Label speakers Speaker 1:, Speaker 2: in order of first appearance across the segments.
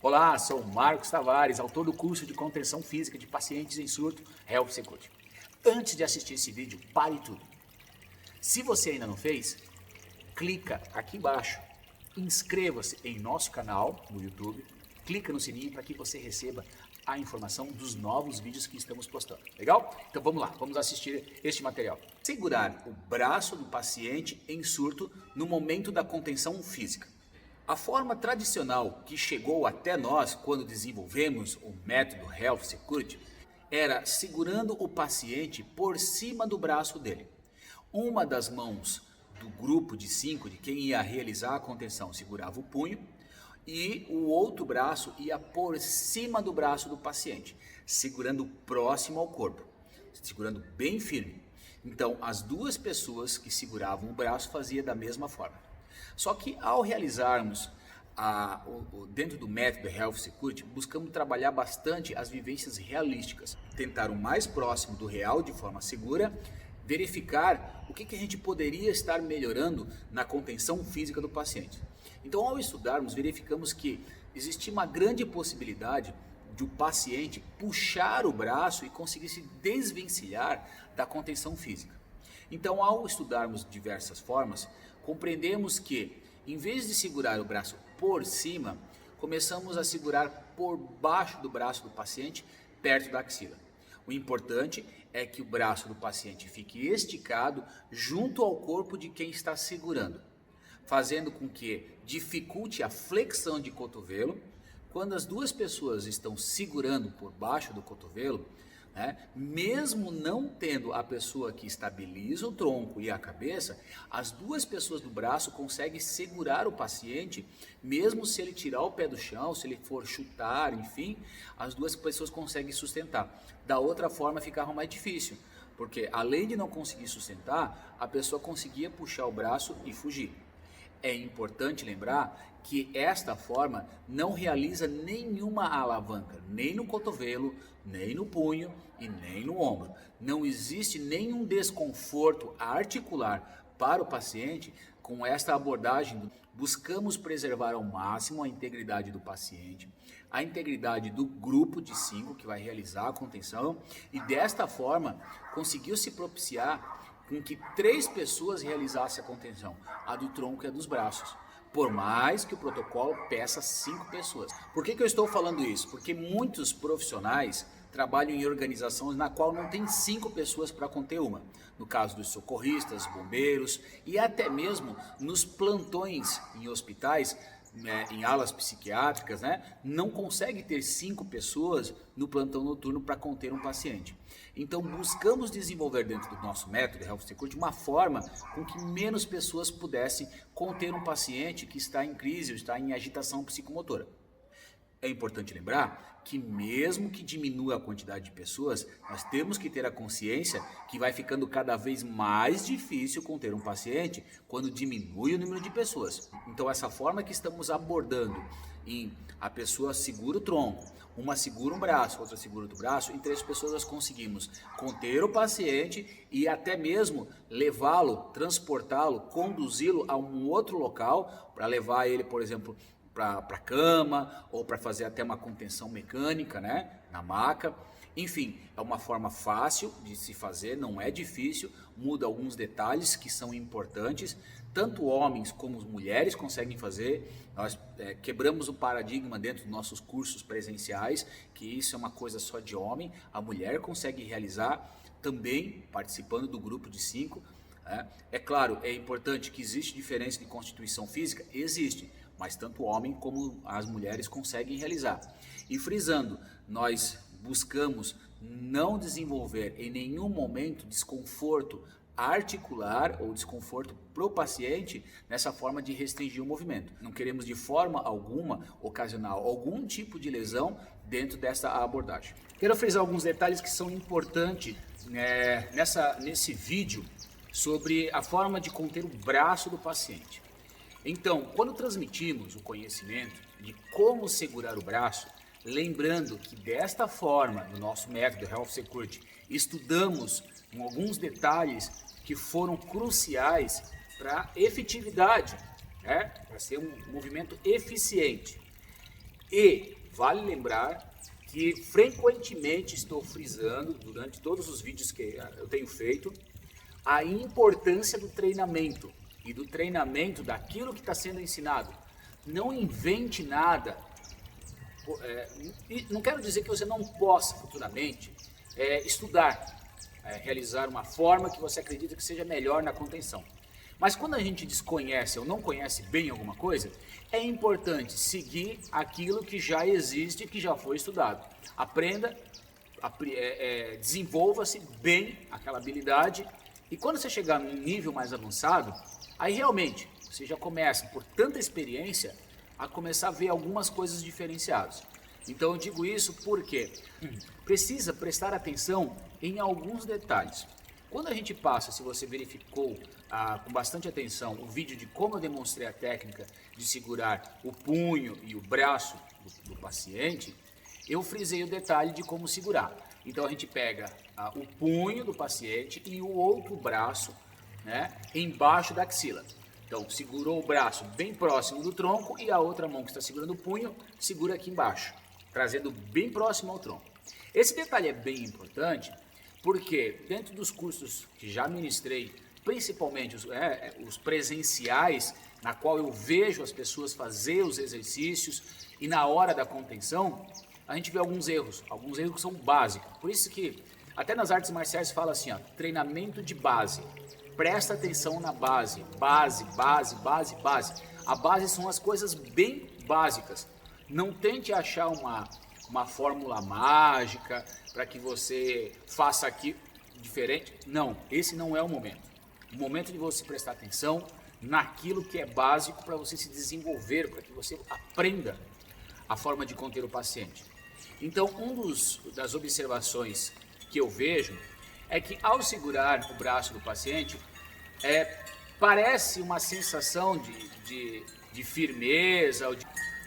Speaker 1: Olá, sou o Marcos Tavares, autor do curso de contenção física de pacientes em surto Health Security. Antes de assistir esse vídeo, pare tudo. Se você ainda não fez, clica aqui embaixo, inscreva-se em nosso canal no YouTube, clica no sininho para que você receba a informação dos novos vídeos que estamos postando. Legal? Então vamos lá, vamos assistir este material. Segurar o braço do paciente em surto no momento da contenção física. A forma tradicional que chegou até nós quando desenvolvemos o método Health Security era segurando o paciente por cima do braço dele. Uma das mãos do grupo de 5 de quem ia realizar a contenção segurava o punho e o outro braço ia por cima do braço do paciente, segurando próximo ao corpo, segurando bem firme. Então as duas pessoas que seguravam o braço faziam da mesma forma. Só que ao realizarmos dentro do método Health Security, buscamos trabalhar bastante as vivências realísticas, tentar o mais próximo do real de forma segura, verificar o que a gente poderia estar melhorando na contenção física do paciente. Então, ao estudarmos, verificamos que existia uma grande possibilidade de o paciente puxar o braço e conseguir se desvencilhar da contenção física. Então, ao estudarmos diversas formas, compreendemos que, em vez de segurar o braço por cima, começamos a segurar por baixo do braço do paciente, perto da axila. O importante é que o braço do paciente fique esticado junto ao corpo de quem está segurando, fazendo com que dificulte a flexão de cotovelo. Quando as duas pessoas estão segurando por baixo do cotovelo, mesmo não tendo a pessoa que estabiliza o tronco e a cabeça, as duas pessoas do braço conseguem segurar o paciente, mesmo se ele tirar o pé do chão, se ele for chutar, enfim, as duas pessoas conseguem sustentar. Da outra forma ficava mais difícil, porque além de não conseguir sustentar, a pessoa conseguia puxar o braço e fugir. É importante lembrar que esta forma não realiza nenhuma alavanca, nem no cotovelo, nem no punho e nem no ombro. Não existe nenhum desconforto articular para o paciente com esta abordagem. Buscamos preservar ao máximo a integridade do paciente, a integridade do grupo de 5 que vai realizar a contenção e desta forma conseguiu se propiciar com que 3 pessoas realizassem a contenção, a do tronco e a dos braços, por mais que o protocolo peça 5 pessoas. Por que eu estou falando isso? Porque muitos profissionais trabalham em organizações na qual não tem 5 pessoas para conter uma. No caso dos socorristas, bombeiros e até mesmo nos plantões em hospitais, em alas psiquiátricas, não consegue ter 5 pessoas no plantão noturno para conter um paciente. Então buscamos desenvolver dentro do nosso método Health Security uma forma com que menos pessoas pudessem conter um paciente que está em crise ou está em agitação psicomotora. É importante lembrar que mesmo que diminua a quantidade de pessoas, nós temos que ter a consciência que vai ficando cada vez mais difícil conter um paciente quando diminui o número de pessoas. Então essa forma que estamos abordando em a pessoa segura o tronco, uma segura um braço, outra segura outro braço, em 3 pessoas nós conseguimos conter o paciente e até mesmo levá-lo, transportá-lo, conduzi-lo a um outro local para levar ele, por exemplo, para a cama ou para fazer até uma contenção mecânica, na maca. Enfim, é uma forma fácil de se fazer, não é difícil, muda alguns detalhes que são importantes, tanto homens como mulheres conseguem fazer. Nós quebramos o paradigma dentro dos nossos cursos presenciais, que isso é uma coisa só de homem, a mulher consegue realizar também participando do grupo de 5. É claro, é importante que existe diferença de constituição física, existe, mas tanto o homem como as mulheres conseguem realizar. E frisando, nós buscamos não desenvolver em nenhum momento desconforto articular ou desconforto para o paciente nessa forma de restringir o movimento. Não queremos de forma alguma ocasionar algum tipo de lesão dentro dessa abordagem. Quero frisar alguns detalhes que são importantes nesse vídeo sobre a forma de conter o braço do paciente. Então, quando transmitimos o conhecimento de como segurar o braço, lembrando que desta forma, no nosso método Health Security, estudamos alguns detalhes que foram cruciais para a efetividade, para ser um movimento eficiente. E vale lembrar que frequentemente estou frisando, durante todos os vídeos que eu tenho feito, a importância do treinamento e do treinamento daquilo que está sendo ensinado. Não invente nada. Não quero dizer que você não possa futuramente estudar, realizar uma forma que você acredita que seja melhor na contenção. Mas quando a gente desconhece ou não conhece bem alguma coisa, é importante seguir aquilo que já existe, que já foi estudado. Aprenda, desenvolva-se bem aquela habilidade e quando você chegar num nível mais avançado, aí realmente você já começa, por tanta experiência, a começar a ver algumas coisas diferenciadas. Então eu digo isso porque precisa prestar atenção em alguns detalhes. Quando a gente passa, se você verificou com bastante atenção o vídeo de como eu demonstrei a técnica de segurar o punho e o braço do paciente, eu frisei o detalhe de como segurar. Então a gente pega o punho do paciente e o outro braço, né, embaixo da axila. Então segurou o braço bem próximo do tronco e a outra mão que está segurando o punho segura aqui embaixo, trazendo bem próximo ao tronco. Esse detalhe é bem importante porque dentro dos cursos que já ministrei, principalmente os presenciais, na qual eu vejo as pessoas fazer os exercícios e na hora da contenção, a gente vê alguns erros que são básicos. Por isso que até nas artes marciais fala assim, ó, treinamento de base. Presta atenção na base, base. A base são as coisas bem básicas. Não tente achar uma fórmula mágica para que você faça aqui diferente. Não, esse não é o momento. O momento de você prestar atenção naquilo que é básico para você se desenvolver, para que você aprenda a forma de conter o paciente. Então, das observações que eu vejo é que ao segurar o braço do paciente, parece uma sensação de firmeza.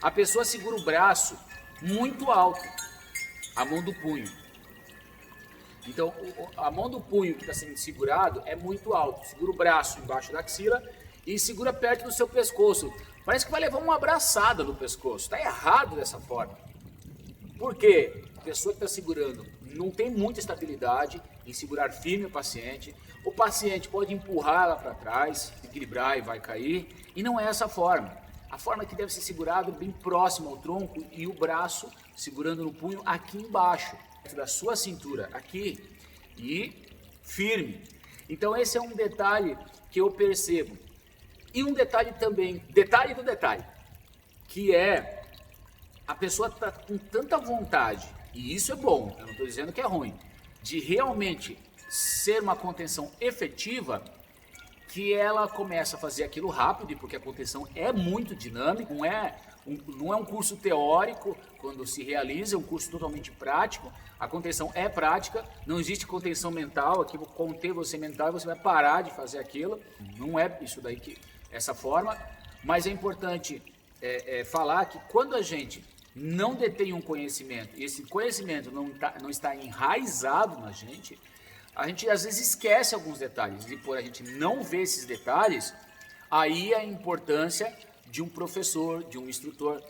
Speaker 1: A pessoa segura o braço muito alto, a mão do punho. Então, a mão do punho que está sendo segurado é muito alto. Segura o braço embaixo da axila e segura perto do seu pescoço. Parece que vai levar uma abraçada no pescoço. Está errado dessa forma. Por quê? A pessoa que está segurando não tem muita estabilidade em segurar firme o paciente. O paciente pode empurrar ela para trás, equilibrar e vai cair. E não é essa forma. A forma é que deve ser segurado bem próximo ao tronco e o braço segurando no punho aqui embaixo, da sua cintura, aqui, e firme. Então esse é um detalhe que eu percebo. E um detalhe também, detalhe do detalhe, que é a pessoa está com tanta vontade, e isso é bom, eu não estou dizendo que é ruim, de realmente ser uma contenção efetiva, que ela começa a fazer aquilo rápido, porque a contenção é muito dinâmica, não é um curso teórico quando se realiza, é um curso totalmente prático. A contenção é prática, não existe contenção mental, aqui vou conter você mental e você vai parar de fazer aquilo, não é isso daí essa forma, mas é importante falar que quando a gente não detém um conhecimento, e esse conhecimento não está enraizado na gente, a gente às vezes esquece alguns detalhes, e por a gente não ver esses detalhes, aí a importância de um professor, de um instrutor.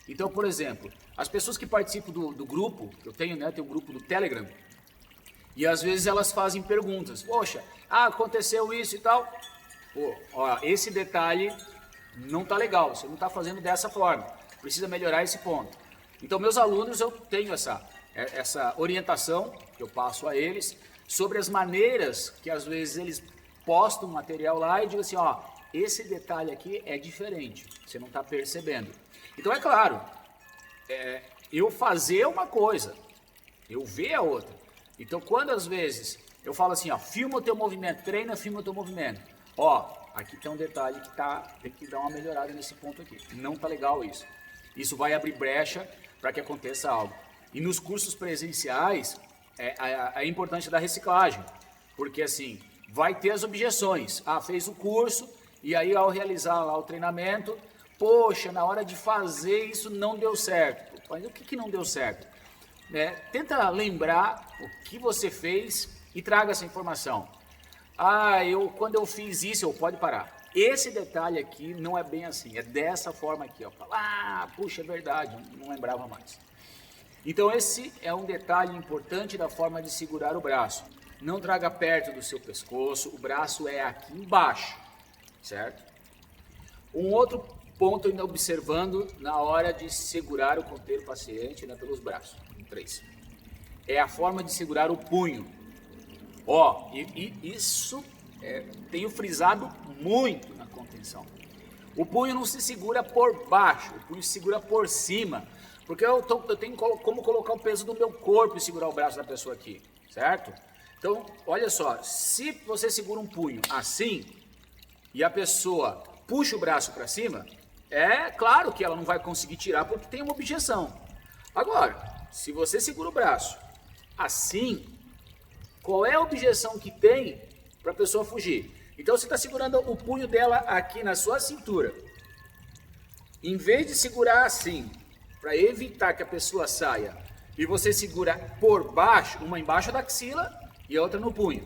Speaker 1: Então, por exemplo, as pessoas que participam do grupo, eu tenho, né, tem um grupo do Telegram, e às vezes elas fazem perguntas, poxa, aconteceu isso e tal, pô, ó, esse detalhe não tá legal, você não está fazendo dessa forma, precisa melhorar esse ponto. Então, meus alunos, eu tenho essa orientação que eu passo a eles, sobre as maneiras que às vezes eles postam material lá e dizem assim, ó, esse detalhe aqui é diferente, você não está percebendo. Então é claro, eu fazer uma coisa, eu ver a outra. Então quando às vezes eu falo assim, ó, filma o teu movimento, treina, filma o teu movimento. Ó, aqui tem um detalhe que tem que dar uma melhorada nesse ponto aqui. Não tá legal isso. Isso vai abrir brecha para que aconteça algo. E nos cursos presenciais, a importância da reciclagem, porque assim, vai ter as objeções, fez o curso, e aí ao realizar lá o treinamento, poxa, na hora de fazer isso não deu certo. Mas o que não deu certo? Tenta lembrar o que você fez e traga essa informação. Quando eu fiz isso, pode parar. Esse detalhe aqui não é bem assim, é dessa forma aqui, ó. Puxa, é verdade, não lembrava mais. Então esse é um detalhe importante da forma de segurar o braço. Não traga perto do seu pescoço, o braço é aqui embaixo, certo? Um outro ponto ainda observando na hora de segurar ou conter o paciente, né, pelos braços, 3. É a forma de segurar o punho. Ó, isso tenho frisado muito na contenção. O punho não se segura por baixo, o punho se segura por cima, porque eu tenho como colocar o peso do meu corpo e segurar o braço da pessoa aqui, certo? Então, olha só, se você segura um punho assim e a pessoa puxa o braço para cima, é claro que ela não vai conseguir tirar porque tem uma objeção. Agora, se você segura o braço assim, qual é a objeção que tem para a pessoa fugir? Então você está segurando o punho dela aqui na sua cintura. Em vez de segurar assim, para evitar que a pessoa saia, e você segura por baixo, uma embaixo da axila e a outra no punho.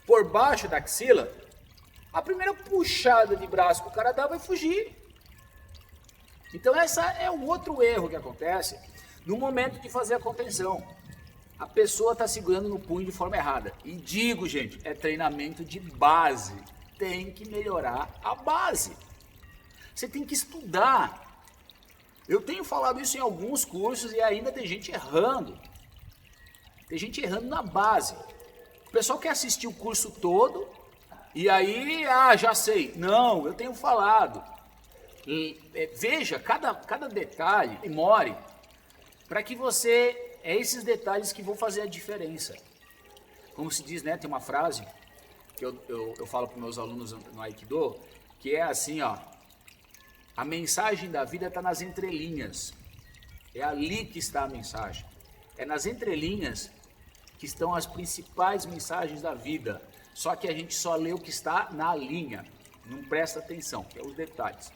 Speaker 1: Por baixo da axila, a primeira puxada de braço que o cara dá vai fugir. Então essa é o outro erro que acontece no momento de fazer a contenção. A pessoa está segurando no punho de forma errada. E digo, gente, é treinamento de base. Tem que melhorar a base. Você tem que estudar. Eu tenho falado isso em alguns cursos e ainda tem gente errando. Tem gente errando na base. O pessoal quer assistir o curso todo e aí, já sei. Não, eu tenho falado. Veja cada detalhe e more para que você... É esses detalhes que vão fazer a diferença. Como se diz, né? Tem uma frase que eu falo para meus alunos no Aikido, que é assim, ó. A mensagem da vida está nas entrelinhas. É ali que está a mensagem. É nas entrelinhas que estão as principais mensagens da vida. Só que a gente só lê o que está na linha. Não presta atenção, que é os detalhes.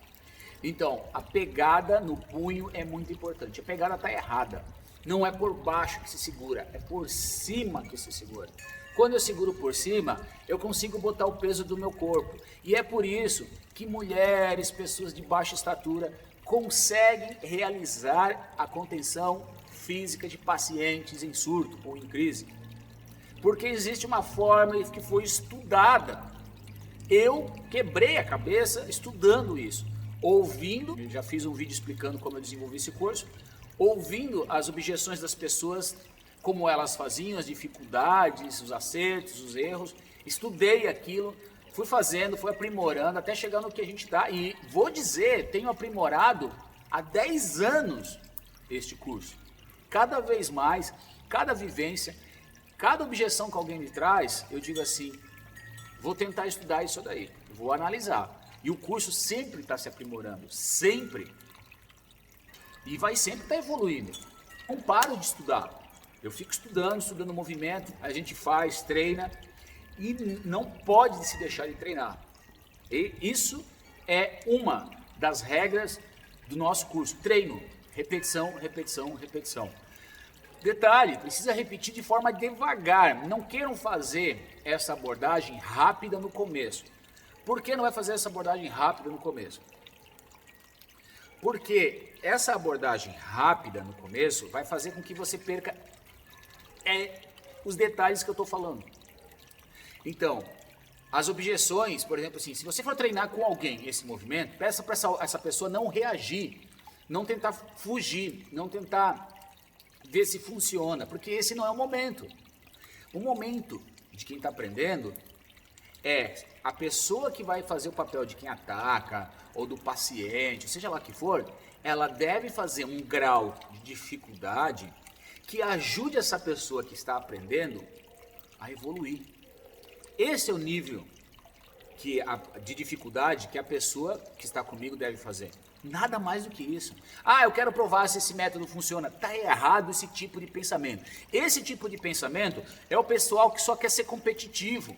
Speaker 1: Então, a pegada no punho é muito importante. A pegada está errada. Não é por baixo que se segura, é por cima que se segura. Quando eu seguro por cima, eu consigo botar o peso do meu corpo. E é por isso que mulheres, pessoas de baixa estatura, conseguem realizar a contenção física de pacientes em surto ou em crise. Porque existe uma forma que foi estudada. Eu quebrei a cabeça estudando isso, ouvindo, eu já fiz um vídeo explicando como eu desenvolvi esse curso, ouvindo as objeções das pessoas, como elas faziam, as dificuldades, os acertos, os erros, estudei aquilo, fui fazendo, fui aprimorando, até chegar no que a gente está, e vou dizer, tenho aprimorado há 10 anos este curso. Cada vez mais, cada vivência, cada objeção que alguém me traz, eu digo assim, vou tentar estudar isso daí, vou analisar. E o curso sempre está se aprimorando, sempre. E vai sempre estar evoluindo. Não paro de estudar. Eu fico estudando movimento, a gente faz, treina e não pode se deixar de treinar. E isso é uma das regras do nosso curso. Treino, repetição, repetição, repetição. Detalhe, precisa repetir de forma devagar. Não queiram fazer essa abordagem rápida no começo. Por que não vai fazer essa abordagem rápida no começo? Porque essa abordagem rápida no começo vai fazer com que você perca os detalhes que eu estou falando. Então, as objeções, por exemplo, assim, se você for treinar com alguém esse movimento, peça para essa pessoa não reagir, não tentar fugir, não tentar ver se funciona, porque esse não é o momento. O momento de quem está aprendendo é a pessoa que vai fazer o papel de quem ataca, ou do paciente, seja lá que for, ela deve fazer um grau de dificuldade que ajude essa pessoa que está aprendendo a evoluir. Esse é o nível de dificuldade que a pessoa que está comigo deve fazer. Nada mais do que isso. Eu quero provar se esse método funciona. Está errado esse tipo de pensamento. Esse tipo de pensamento é o pessoal que só quer ser competitivo.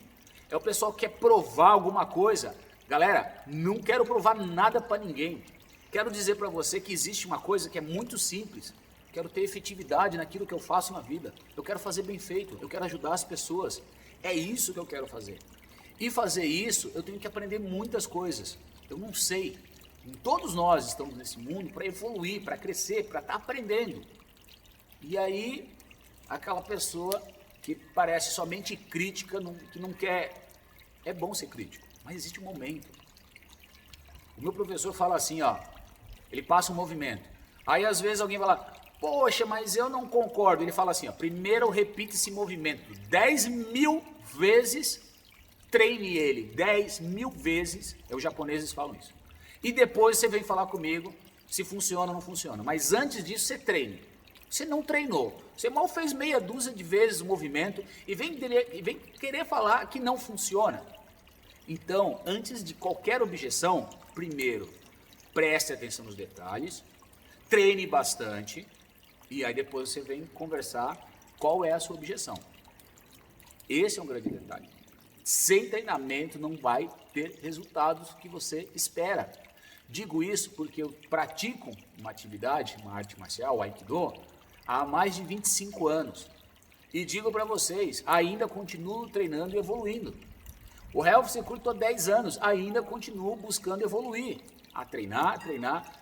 Speaker 1: É o pessoal que quer provar alguma coisa. Galera, não quero provar nada para ninguém. Quero dizer para você que existe uma coisa que é muito simples. Quero ter efetividade naquilo que eu faço na vida. Eu quero fazer bem feito. Eu quero ajudar as pessoas. É isso que eu quero fazer. E fazer isso, eu tenho que aprender muitas coisas. Eu não sei. Todos nós estamos nesse mundo para evoluir, para crescer, para estar aprendendo. E aí, aquela pessoa que parece somente crítica, que não quer... É bom ser crítico, mas existe um momento. O meu professor fala assim, ó, ele passa um movimento. Aí às vezes alguém vai lá, poxa, mas eu não concordo. Ele fala assim, ó, primeiro repita esse movimento 10.000 vezes, treine ele 10.000 vezes. Os japoneses falam isso. E depois você vem falar comigo se funciona ou não funciona. Mas antes disso você treine. Você não treinou. Você mal fez meia dúzia de vezes o movimento e vem querer falar que não funciona. Então, antes de qualquer objeção, primeiro, preste atenção nos detalhes, treine bastante e aí depois você vem conversar qual é a sua objeção. Esse é um grande detalhe. Sem treinamento não vai ter resultados que você espera. Digo isso porque eu pratico uma atividade, uma arte marcial, o Aikido, há mais de 25 anos. E digo para vocês, ainda continuo treinando e evoluindo. O Health Security há 10 anos, ainda continuo buscando evoluir. A treinar,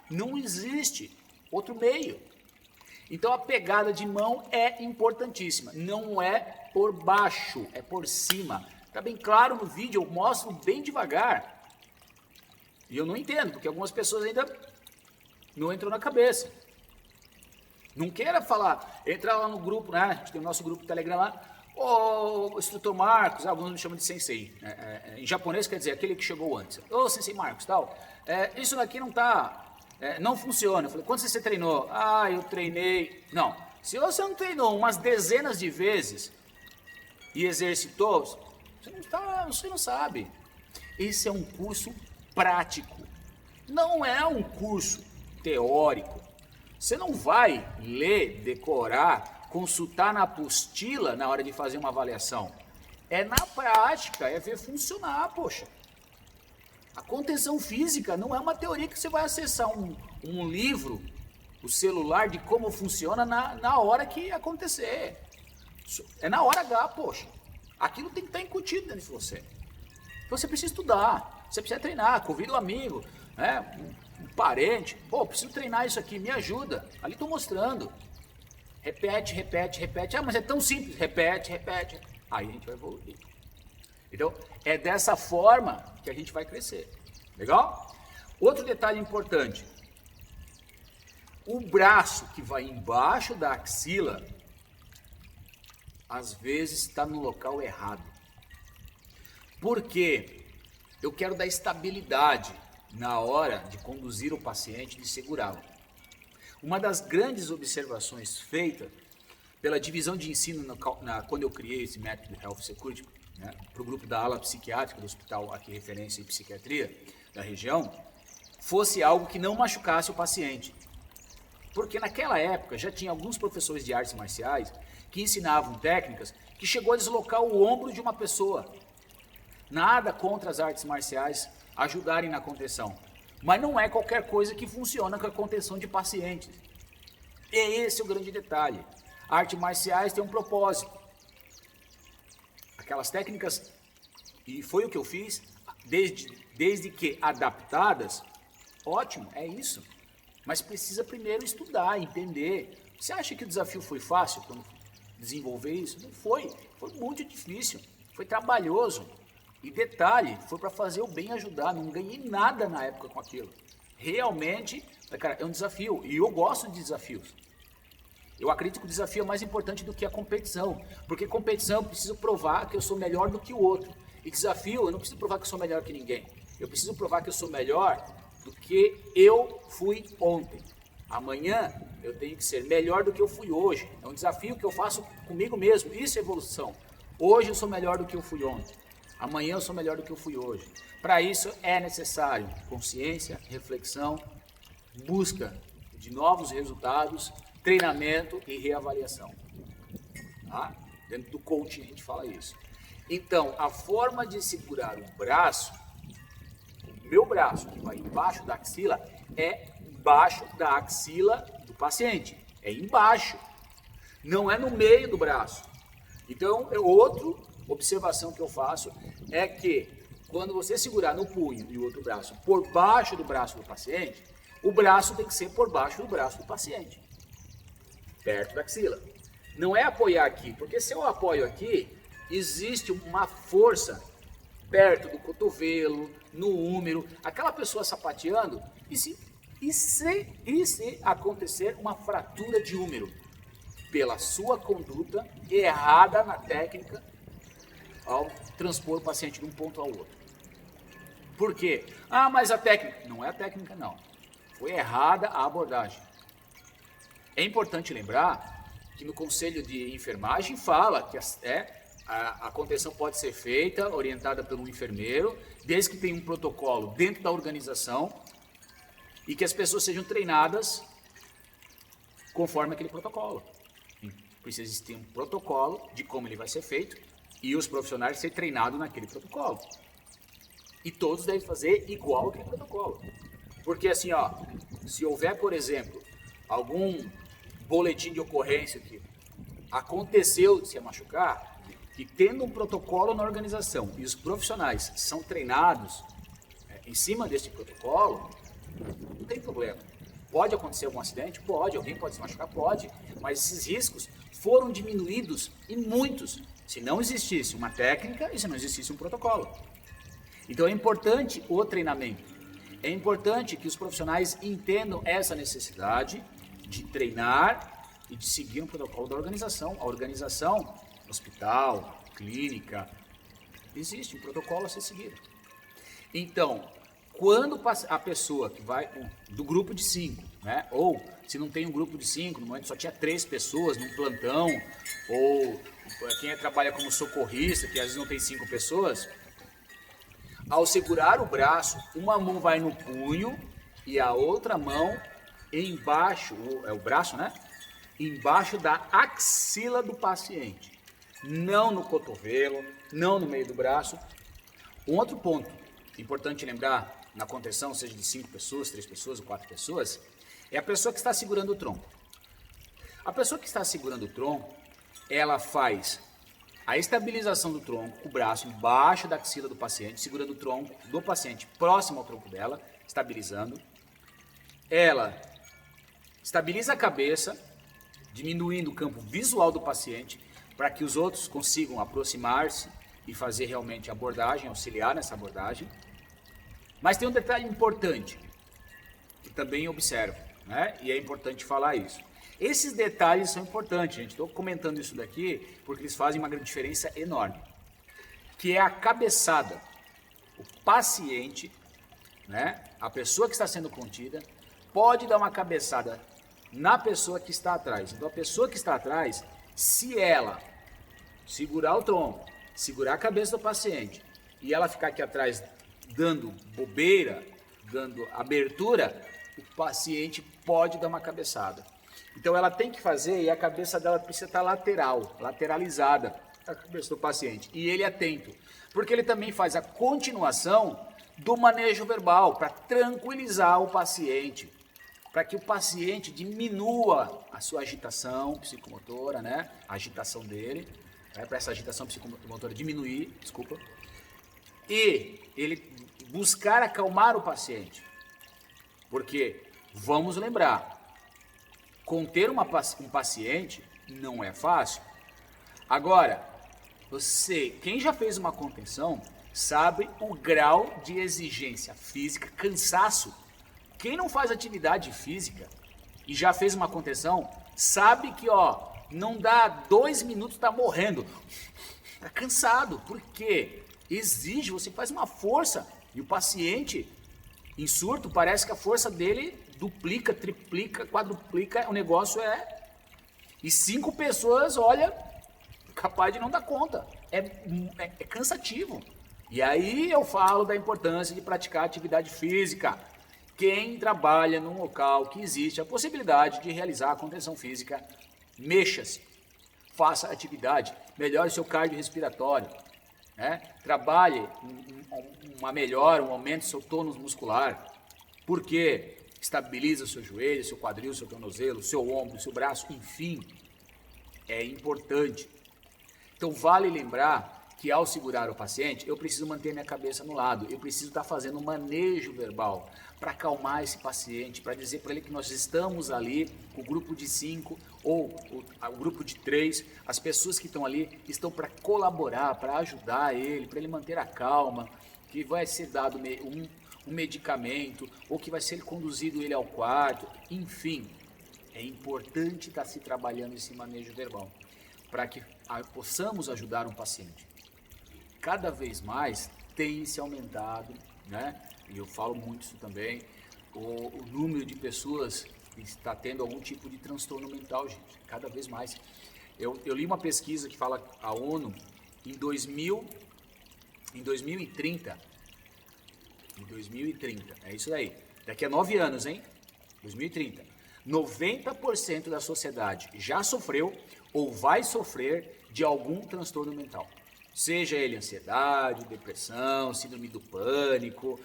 Speaker 1: não existe outro meio. Então a pegada de mão é importantíssima. Não é por baixo, é por cima. Está bem claro no vídeo, eu mostro bem devagar. E eu não entendo, porque algumas pessoas ainda não entram na cabeça. Não queira falar, entrar lá no grupo, né? A gente tem o nosso grupo do Telegram lá. Ô, instrutor Marcos, alguns me chamam de sensei. Em japonês quer dizer aquele que chegou antes. Ô, sensei Marcos, tal. Isso daqui não tá, não funciona. Eu falei, quanto você treinou? Ah, eu treinei. Não, se você não treinou umas dezenas de vezes e exercitou, você não sabe. Esse é um curso prático. Não é um curso teórico. Você não vai ler, decorar, consultar na apostila na hora de fazer uma avaliação. É na prática, é ver funcionar, poxa. A contenção física não é uma teoria que você vai acessar um livro, o celular, de como funciona na hora que acontecer. É na hora H, poxa. Aquilo tem que estar incutido dentro de você. Então você precisa estudar, você precisa treinar, convida um amigo, né, um parente. Pô, preciso treinar isso aqui, me ajuda. Ali estou mostrando. Repete. Ah, mas é tão simples. Repete. Aí a gente vai evoluir. Então, é dessa forma que a gente vai crescer. Legal? Outro detalhe importante. O braço que vai embaixo da axila, às vezes está no local errado. Por quê? Eu quero dar estabilidade na hora de conduzir o paciente, de segurá-lo. Uma das grandes observações feitas pela divisão de ensino quando eu criei esse método de Health Security, né, para o grupo da ala psiquiátrica do hospital aqui referência em psiquiatria da região, fosse algo que não machucasse o paciente. Porque naquela época já tinha alguns professores de artes marciais que ensinavam técnicas que chegou a deslocar o ombro de uma pessoa. Nada contra as artes marciais ajudarem na contenção. Mas não é qualquer coisa que funciona com a contenção de pacientes. E esse é o grande detalhe. Artes marciais têm um propósito. Aquelas técnicas, e foi o que eu fiz, desde que adaptadas, ótimo, é isso. Mas precisa primeiro estudar, entender. Você acha que o desafio foi fácil quando desenvolver isso? Não foi. Foi muito difícil. Foi trabalhoso. E detalhe, foi para fazer o bem, ajudar, não ganhei nada na época com aquilo. Realmente, cara, é um desafio, e eu gosto de desafios. Eu acredito que o desafio é mais importante do que a competição, porque competição eu preciso provar que eu sou melhor do que o outro. E desafio, eu não preciso provar que eu sou melhor que ninguém. Eu preciso provar que eu sou melhor do que eu fui ontem. Amanhã eu tenho que ser melhor do que eu fui hoje. É um desafio que eu faço comigo mesmo, isso é evolução. Hoje eu sou melhor do que eu fui ontem. Amanhã eu sou melhor do que eu fui hoje. Para isso é necessário consciência, reflexão, busca de novos resultados, treinamento e reavaliação. Tá? Dentro do coaching a gente fala isso. Então, a forma de segurar o braço, o meu braço que vai embaixo da axila, é embaixo da axila do paciente. É embaixo. Não é no meio do braço. Então, é outro observação que eu faço é que quando você segurar no punho e o outro braço por baixo do braço do paciente, o braço tem que ser por baixo do braço do paciente, perto da axila. Não é apoiar aqui, porque se eu apoio aqui, existe uma força perto do cotovelo, no úmero, aquela pessoa sapateando, e se acontecer uma fratura de úmero, pela sua conduta errada na técnica, ao transpor o paciente de um ponto ao outro. Por quê? Ah, mas a técnica... Não é a técnica, não. Foi errada a abordagem. É importante lembrar que no Conselho de Enfermagem fala que a contenção pode ser feita, orientada pelo enfermeiro, desde que tenha um protocolo dentro da organização e que as pessoas sejam treinadas conforme aquele protocolo. Precisa existir um protocolo de como ele vai ser feito e os profissionais serem treinados naquele protocolo. E todos devem fazer igual aquele protocolo. Porque assim, ó, se houver, por exemplo, algum boletim de ocorrência que aconteceu de se machucar, e tendo um protocolo na organização e os profissionais são treinados em cima desse protocolo, não tem problema. Pode acontecer algum acidente? Pode. Alguém pode se machucar? Pode. Mas esses riscos foram diminuídos e muitos se não existisse uma técnica e se não existisse um protocolo. Então é importante o treinamento. É importante que os profissionais entendam essa necessidade de treinar e de seguir um protocolo da organização. A organização, hospital, clínica, existe um protocolo a ser seguido. Então, quando a pessoa que vai do grupo de 5, né, ou se não tem um grupo de 5, no momento só tinha 3 pessoas num plantão, ou quem trabalha como socorrista, que às vezes não tem 5 pessoas, ao segurar o braço, uma mão vai no punho e a outra mão embaixo, é o braço, né? Embaixo da axila do paciente. Não no cotovelo, não no meio do braço. Um outro ponto importante lembrar na contenção, seja de 5 pessoas, 3 pessoas ou 4 pessoas, é a pessoa que está segurando o tronco. A pessoa que está segurando o tronco, ela faz a estabilização do tronco, o braço embaixo da axila do paciente, segurando o tronco do paciente próximo ao tronco dela, estabilizando. Ela estabiliza a cabeça, diminuindo o campo visual do paciente, para que os outros consigam aproximar-se e fazer realmente a abordagem, auxiliar nessa abordagem. Mas tem um detalhe importante, que também observo, né? E é importante falar isso. Esses detalhes são importantes, gente. Estou comentando isso daqui porque eles fazem uma diferença enorme. Que é a cabeçada. O paciente, né? A pessoa que está sendo contida, pode dar uma cabeçada na pessoa que está atrás. Então a pessoa que está atrás, se ela segurar o tronco, segurar a cabeça do paciente e ela ficar aqui atrás dando bobeira, dando abertura, o paciente pode dar uma cabeçada. Então ela tem que fazer e a cabeça dela precisa estar lateralizada a cabeça do paciente. E ele atento, porque ele também faz a continuação do manejo verbal para tranquilizar o paciente, para que o paciente diminua a sua agitação psicomotora, né? A agitação dele, né? Para essa agitação psicomotora diminuir, e ele buscar acalmar o paciente. Porque, vamos lembrar, conter um paciente não é fácil. Agora, quem já fez uma contenção, sabe o grau de exigência física, cansaço. Quem não faz atividade física e já fez uma contenção, sabe que, ó, não dá 2 minutos, tá morrendo. Tá cansado, porque exige, você faz uma força e o paciente em surto, parece que a força dele duplica, triplica, quadruplica, o negócio E 5 pessoas, olha, capaz de não dar conta. É cansativo. E aí eu falo da importância de praticar atividade física. Quem trabalha num local que existe a possibilidade de realizar a contenção física, mexa-se, faça atividade, melhore seu cardiorrespiratório, né? Trabalhe uma melhora, um aumento do seu tônus muscular. Por quê? Estabiliza o seu joelho, seu quadril, seu tornozelo, seu ombro, seu braço, enfim, é importante. Então vale lembrar que ao segurar o paciente, eu preciso manter minha cabeça no lado, eu preciso estar fazendo um manejo verbal para acalmar esse paciente, para dizer para ele que nós estamos ali, o grupo de 5 ou o grupo de 3, as pessoas que estão ali estão para colaborar, para ajudar ele, para ele manter a calma, que vai ser dado um medicamento, ou que vai ser conduzido ele ao quarto, enfim, é importante estar se trabalhando esse manejo verbal, para que possamos ajudar um paciente. Cada vez mais tem se aumentado, né? E eu falo muito isso também, o número de pessoas que está tendo algum tipo de transtorno mental, gente, cada vez mais. Eu li uma pesquisa que fala a ONU, em 2030, é isso aí, daqui a 9 anos, hein? 2030, 90% da sociedade já sofreu ou vai sofrer de algum transtorno mental. Seja ele ansiedade, depressão, síndrome do pânico,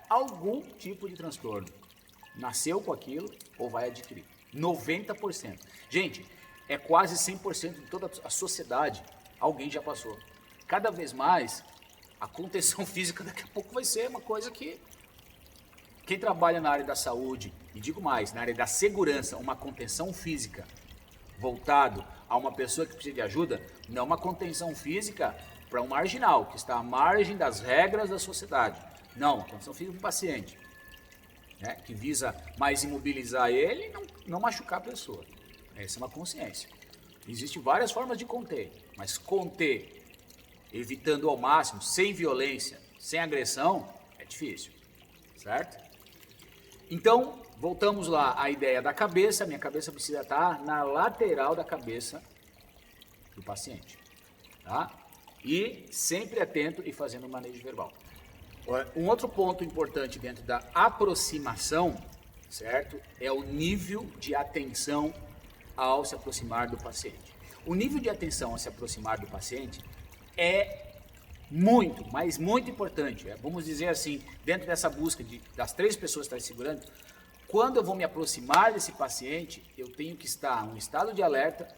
Speaker 1: algum tipo de transtorno. Nasceu com aquilo ou vai adquirir. 90%. Gente, é quase 100% de toda a sociedade, alguém já passou. Cada vez mais, a contenção física daqui a pouco vai ser uma coisa que quem trabalha na área da saúde, e digo mais, na área da segurança, uma contenção física voltado a uma pessoa que precisa de ajuda, não uma contenção física para um marginal, que está à margem das regras da sociedade. Não, uma contenção física para o paciente, né, que visa mais imobilizar ele e não machucar a pessoa. Essa é uma consciência. Existem várias formas de conter, mas conter, evitando ao máximo, sem violência, sem agressão, é difícil, certo? Então, voltamos lá à ideia da cabeça. Minha cabeça precisa estar na lateral da cabeça do paciente, tá? E sempre atento e fazendo o manejo verbal. Um outro ponto importante dentro da aproximação, certo? É o nível de atenção ao se aproximar do paciente. O nível de atenção ao se aproximar do paciente é muito, mas muito importante. Vamos dizer assim, dentro dessa busca das 3 pessoas que estão segurando, quando eu vou me aproximar desse paciente, eu tenho que estar em um estado de alerta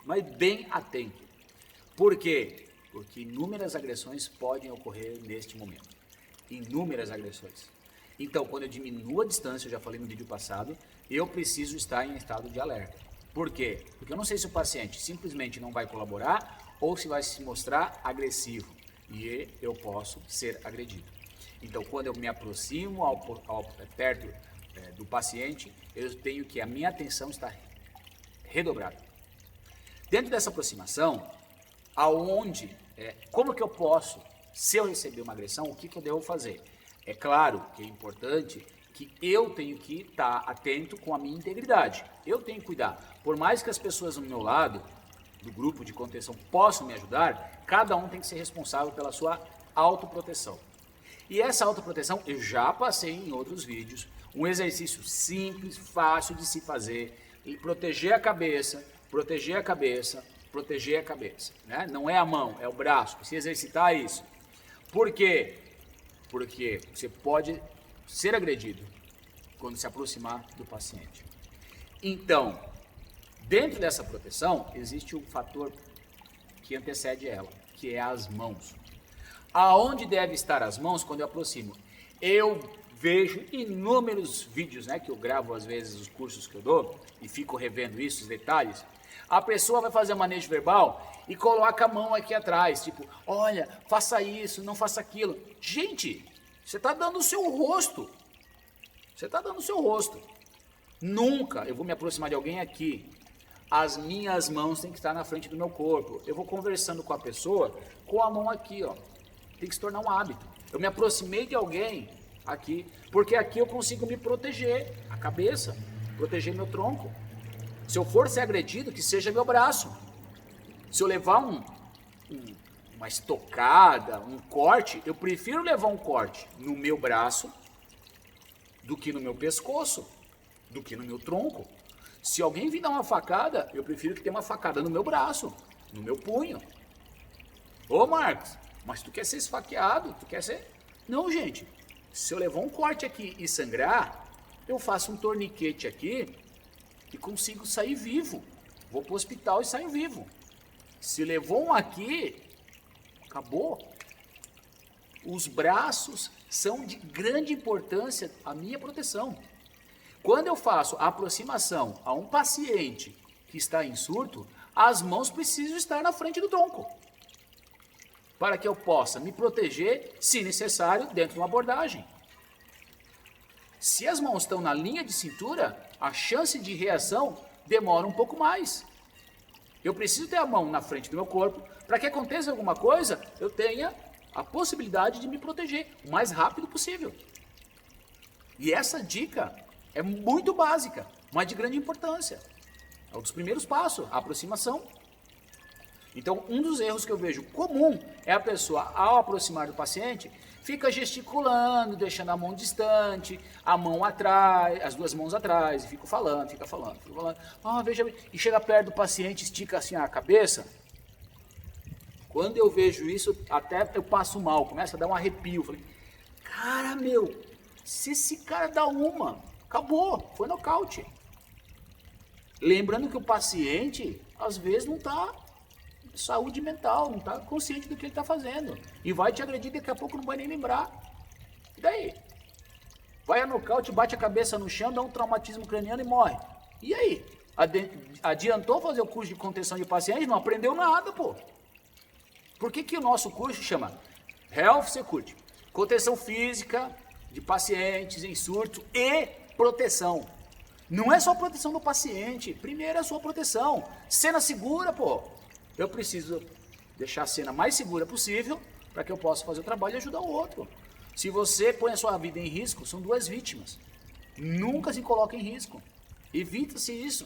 Speaker 1: mas bem atento. Por quê? Porque inúmeras agressões podem ocorrer neste momento. Inúmeras agressões. Então, quando eu diminuo a distância, eu já falei no vídeo passado, eu preciso estar em estado de alerta. Por quê? Porque eu não sei se o paciente simplesmente não vai colaborar ou se vai se mostrar agressivo e eu posso ser agredido. Então, quando eu me aproximo perto do paciente, eu tenho que a minha atenção está redobrada. Dentro dessa aproximação, como que eu posso, se eu receber uma agressão, o que eu devo fazer? É claro que é importante que eu tenho que estar atento com a minha integridade. Eu tenho que cuidar. Por mais que as pessoas ao meu lado, do grupo de contenção, possam me ajudar, cada um tem que ser responsável pela sua autoproteção. E essa autoproteção, eu já passei em outros vídeos, um exercício simples, fácil de se fazer, e proteger a cabeça, né? Não é a mão, é o braço, precisa exercitar isso. Por quê? Porque você pode ser agredido quando se aproximar do paciente. Então, dentro dessa proteção, existe um fator que antecede ela, que é as mãos. Aonde deve estar as mãos quando eu aproximo? Eu vejo inúmeros vídeos, né, que eu gravo às vezes os cursos que eu dou e fico revendo isso, os detalhes. A pessoa vai fazer manejo verbal e coloca a mão aqui atrás, tipo, olha, faça isso, não faça aquilo. Gente, você está dando o seu rosto. Nunca eu vou me aproximar de alguém aqui. As minhas mãos têm que estar na frente do meu corpo. Eu vou conversando com a pessoa com a mão aqui, ó. Tem que se tornar um hábito. Eu me aproximei de alguém aqui, porque aqui eu consigo me proteger a cabeça, proteger meu tronco. Se eu for ser agredido, que seja meu braço. Se eu levar uma estocada, um corte, eu prefiro levar um corte no meu braço do que no meu pescoço, do que no meu tronco. Se alguém vir dar uma facada, eu prefiro que tenha uma facada no meu braço, no meu punho. Ô Marcos, mas tu quer ser esfaqueado? Tu quer ser... Não, gente. Se eu levar um corte aqui e sangrar, eu faço um torniquete aqui e consigo sair vivo. Vou pro hospital e saio vivo. Se levou um aqui, acabou. Os braços são de grande importância à minha proteção. Quando eu faço a aproximação a um paciente que está em surto, as mãos precisam estar na frente do tronco, para que eu possa me proteger, se necessário, dentro de uma abordagem. Se as mãos estão na linha de cintura, a chance de reação demora um pouco mais. Eu preciso ter a mão na frente do meu corpo, para que aconteça alguma coisa, eu tenha a possibilidade de me proteger o mais rápido possível. E essa dica é muito básica, mas de grande importância. É um dos primeiros passos, a aproximação. Então, um dos erros que eu vejo comum é a pessoa, ao aproximar do paciente, fica gesticulando, deixando a mão distante, a mão atrás, as duas mãos atrás, e fica falando. Veja bem. E chega perto do paciente, estica assim a cabeça. Quando eu vejo isso, até eu passo mal, começa a dar um arrepio. Falei, cara, se esse cara dá uma, acabou, foi nocaute. Lembrando que o paciente, às vezes, não está saúde mental, não está consciente do que ele está fazendo. E vai te agredir, daqui a pouco não vai nem lembrar. E daí? Vai a nocaute, bate a cabeça no chão, dá um traumatismo craniano e morre. E aí? Adiantou fazer o curso de contenção de paciente? Não aprendeu nada, pô. Por que o nosso curso chama Health Security? Contenção física de pacientes em surto e proteção. Não é só proteção do paciente, primeiro é a sua proteção. Cena segura, pô. Eu preciso deixar a cena mais segura possível para que eu possa fazer o trabalho e ajudar o outro. Se você põe a sua vida em risco, são duas vítimas. Nunca se coloca em risco. Evita-se isso.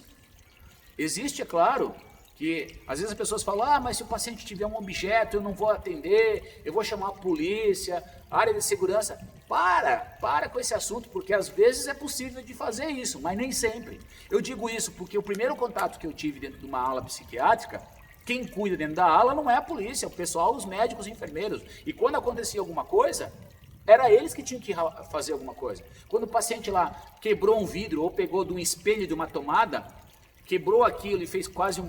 Speaker 1: Existe, é claro, que às vezes as pessoas falam, mas se o paciente tiver um objeto, eu não vou atender, eu vou chamar a polícia, área de segurança. Para com esse assunto, porque às vezes é possível de fazer isso, mas nem sempre. Eu digo isso porque o primeiro contato que eu tive dentro de uma ala psiquiátrica, quem cuida dentro da ala não é a polícia, é o pessoal, os médicos e enfermeiros. E quando acontecia alguma coisa, era eles que tinham que fazer alguma coisa. Quando o paciente lá quebrou um vidro ou pegou de um espelho de uma tomada, quebrou aquilo e fez quase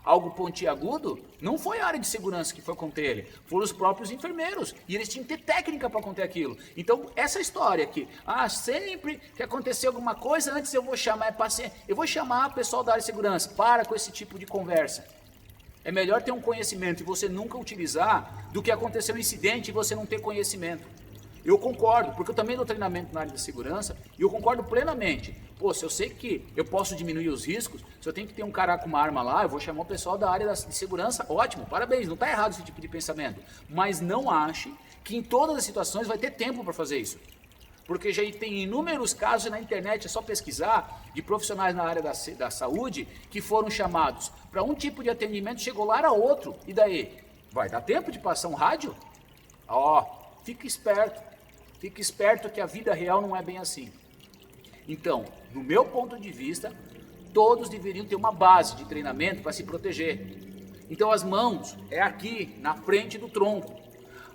Speaker 1: algo pontiagudo, não foi a área de segurança que foi conter ele, foram os próprios enfermeiros, e eles tinham que ter técnica para conter aquilo. Então, essa história aqui, sempre que acontecer alguma coisa, antes eu vou chamar paciente, eu vou chamar o pessoal da área de segurança, para com esse tipo de conversa. É melhor ter um conhecimento e você nunca utilizar do que acontecer um incidente e você não ter conhecimento. Eu concordo, porque eu também dou treinamento na área de segurança e eu concordo plenamente. Se eu sei que eu posso diminuir os riscos, se eu tenho que ter um cara com uma arma lá, eu vou chamar o pessoal da área de segurança, ótimo, parabéns, não está errado esse tipo de pensamento. Mas não ache que em todas as situações vai ter tempo para fazer isso. Porque já tem inúmeros casos na internet, é só pesquisar, de profissionais na área da saúde que foram chamados para um tipo de atendimento, chegou lá, era outro. E daí? Vai dar tempo de passar um rádio? Fica esperto que a vida real não é bem assim. Então, no meu ponto de vista, todos deveriam ter uma base de treinamento para se proteger. Então as mãos é aqui, na frente do tronco.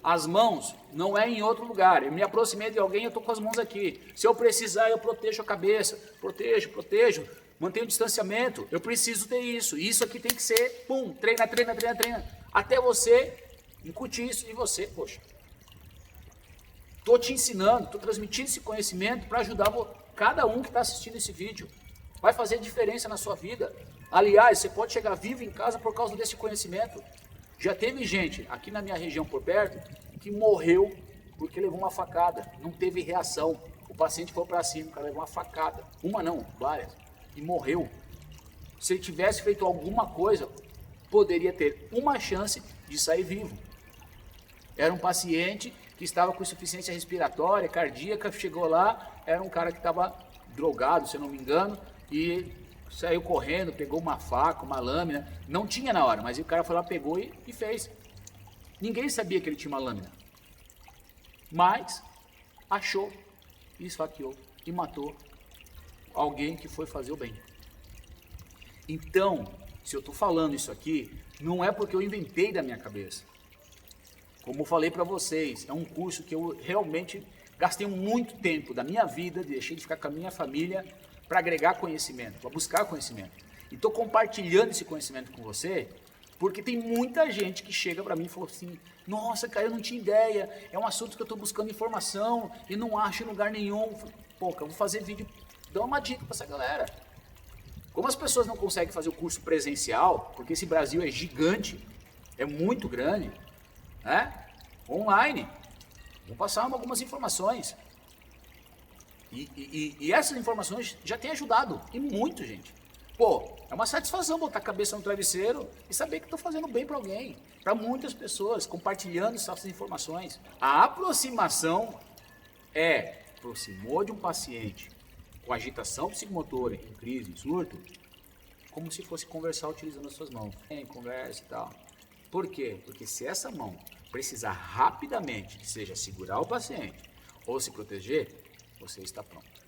Speaker 1: As mãos não é em outro lugar. Eu me aproximei de alguém, eu estou com as mãos aqui. Se eu precisar, eu protejo a cabeça. Protejo. Mantenho o distanciamento. Eu preciso ter isso. Isso aqui tem que ser, treina. Até você incutir isso em você, poxa. Estou te ensinando, estou transmitindo esse conhecimento para ajudar cada um que está assistindo esse vídeo. Vai fazer diferença na sua vida. Aliás, você pode chegar vivo em casa por causa desse conhecimento. Já teve gente aqui na minha região por perto que morreu porque levou uma facada, não teve reação. O paciente foi para cima, o cara levou uma facada. Uma não, várias. E morreu. Se ele tivesse feito alguma coisa, poderia ter uma chance de sair vivo. Era um paciente que estava com insuficiência respiratória, cardíaca, chegou lá, era um cara que estava drogado, se eu não me engano, e saiu correndo, pegou uma faca, uma lâmina, não tinha na hora, mas o cara foi lá, pegou e fez. Ninguém sabia que ele tinha uma lâmina, mas achou, e esfaqueou, e matou alguém que foi fazer o bem. Então, se eu estou falando isso aqui, não é porque eu inventei da minha cabeça. Como eu falei para vocês, é um curso que eu realmente gastei muito tempo da minha vida, deixei de ficar com a minha família para agregar conhecimento, para buscar conhecimento. E estou compartilhando esse conhecimento com você Porque tem muita gente que chega para mim e falou assim, nossa, cara, eu não tinha ideia, é um assunto que eu estou buscando informação e não acho em lugar nenhum. Pô, eu vou fazer vídeo, dá uma dica para essa galera. Como as pessoas não conseguem fazer o curso presencial, porque esse Brasil é gigante, é muito grande, né? Online, vou passar algumas informações. E essas informações já têm ajudado, e muito, gente. Pô, é uma satisfação botar a cabeça no travesseiro e saber que estou fazendo bem para alguém, para muitas pessoas, compartilhando essas informações. A aproximação aproximou de um paciente com agitação psicomotora, em crise, em surto, como se fosse conversar utilizando as suas mãos. Conversa e tal. Por quê? Porque se essa mão precisar rapidamente, seja segurar o paciente ou se proteger, você está pronto.